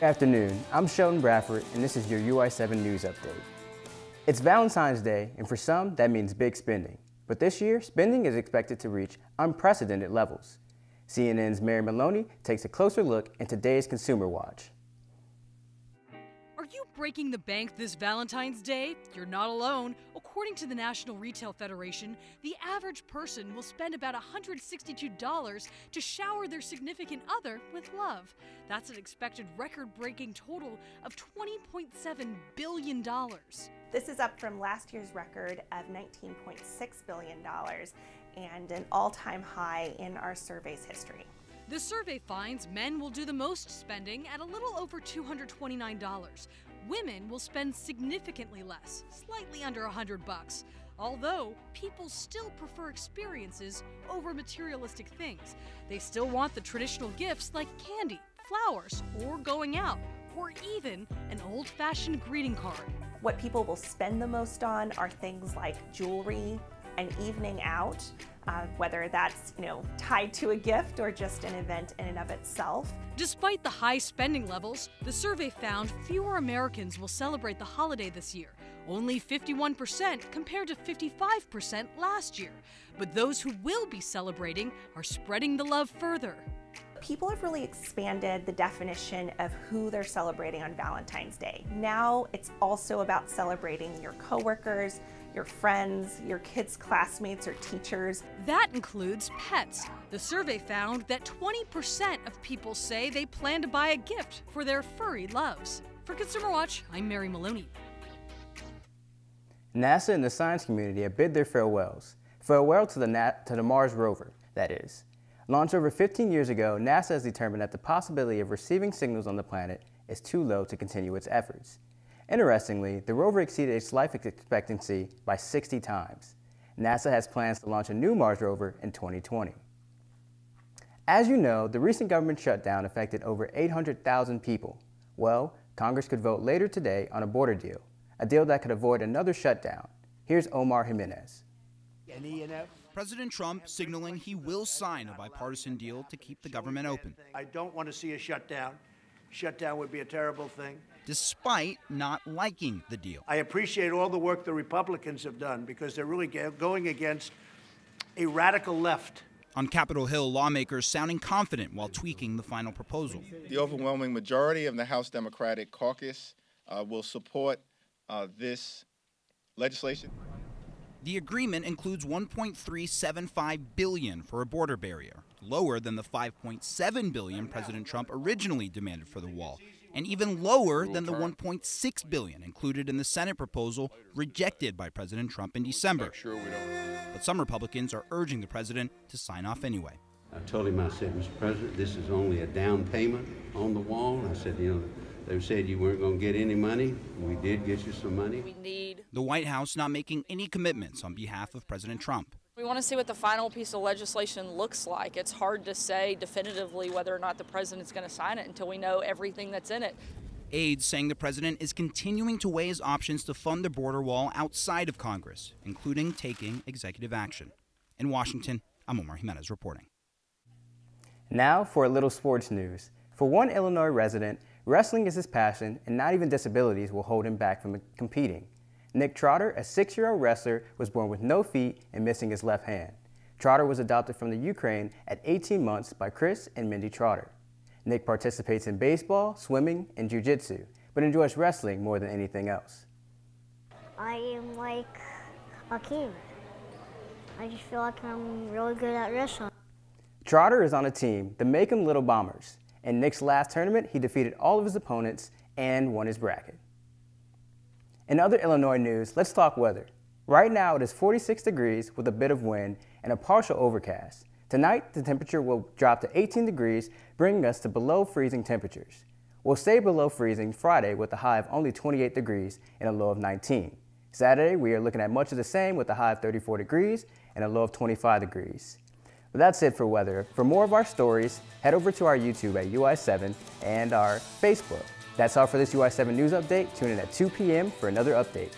Good afternoon, I'm Sheldon Bradford, and this is your UI7 News Update. It's Valentine's Day, and for some, that means big spending. But this year, spending is expected to reach unprecedented levels. CNN's Mary Maloney takes a closer look in today's Consumer Watch. Are you breaking the bank this Valentine's Day? You're not alone. According to the National Retail Federation, the average person will spend about $162 to shower their significant other with love. That's an expected record-breaking total of $20.7 billion. This is up from last year's record of $19.6 billion and an all-time high in our survey's history. The survey finds men will do the most spending at a little over $229. Women will spend significantly less, slightly under $100. Although people still prefer experiences over materialistic things. They still want the traditional gifts like candy, flowers, or going out, or even an old-fashioned greeting card. What people will spend the most on are things like jewelry, an evening out, whether that's tied to a gift or just an event in and of itself. Despite the high spending levels, the survey found fewer Americans will celebrate the holiday this year, only 51% compared to 55% last year. But those who will be celebrating are spreading the love further. People have really expanded the definition of who they're celebrating on Valentine's Day. Now it's also about celebrating your coworkers, your friends, your kids' classmates or teachers. That includes pets. The survey found that 20% of people say they plan to buy a gift for their furry loves. For Consumer Watch, I'm Mary Maloney. NASA and the science community have bid their farewells. Farewell to the Mars rover, that is. Launched over 15 years ago, NASA has determined that the possibility of receiving signals on the planet is too low to continue its efforts. Interestingly, the rover exceeded its life expectancy by 60 times. NASA has plans to launch a new Mars rover in 2020. As you know, the recent government shutdown affected over 800,000 people. Well, Congress could vote later today on a border deal, a deal that could avoid another shutdown. Here's Omar Jimenez. President Trump signaling he will sign a bipartisan deal to keep the government open. I don't want to see a shutdown. Shutdown would be a terrible thing. Despite not liking the deal. I appreciate all the work the Republicans have done because they're really going against a radical left. On Capitol Hill, lawmakers sounding confident while tweaking the final proposal. The overwhelming majority of the House Democratic caucus will support this legislation. The agreement includes $1.375 billion for a border barrier, lower than the $5.7 billion President Trump originally demanded for the wall, and even lower than the $1.6 billion included in the Senate proposal rejected by President Trump in December. But some Republicans are urging the president to sign off anyway. I told him, I said, Mr. President, this is only a down payment on the wall. I said, they said you weren't going to get any money. We did get you some money. The White House not making any commitments on behalf of President Trump. We want to see what the final piece of legislation looks like. It's hard to say definitively whether or not the president's going to sign it until we know everything that's in it. Aides saying the president is continuing to weigh his options to fund the border wall outside of Congress, including taking executive action. In Washington, I'm Omar Jimenez reporting. Now for a little sports news. For one Illinois resident, wrestling is his passion, and not even disabilities will hold him back from competing. Nick Trotter, a 6-year-old wrestler, was born with no feet and missing his left hand. Trotter was adopted from the Ukraine at 18 months by Chris and Mindy Trotter. Nick participates in baseball, swimming, and jiu-jitsu, but enjoys wrestling more than anything else. I am like a kid. I just feel like I'm really good at wrestling. Trotter is on a team, the Macomb Little Bombers. In Nick's last tournament, he defeated all of his opponents and won his bracket. In other Illinois news, let's talk weather. Right now, it is 46 degrees with a bit of wind and a partial overcast. Tonight, the temperature will drop to 18 degrees, bringing us to below freezing temperatures. We'll stay below freezing Friday with a high of only 28 degrees and a low of 19. Saturday, we are looking at much of the same with a high of 34 degrees and a low of 25 degrees. But that's it for weather. For more of our stories, head over to our YouTube at UI7 and our Facebook. That's all for this UI7 News Update. Tune in at 2 p.m. for another update.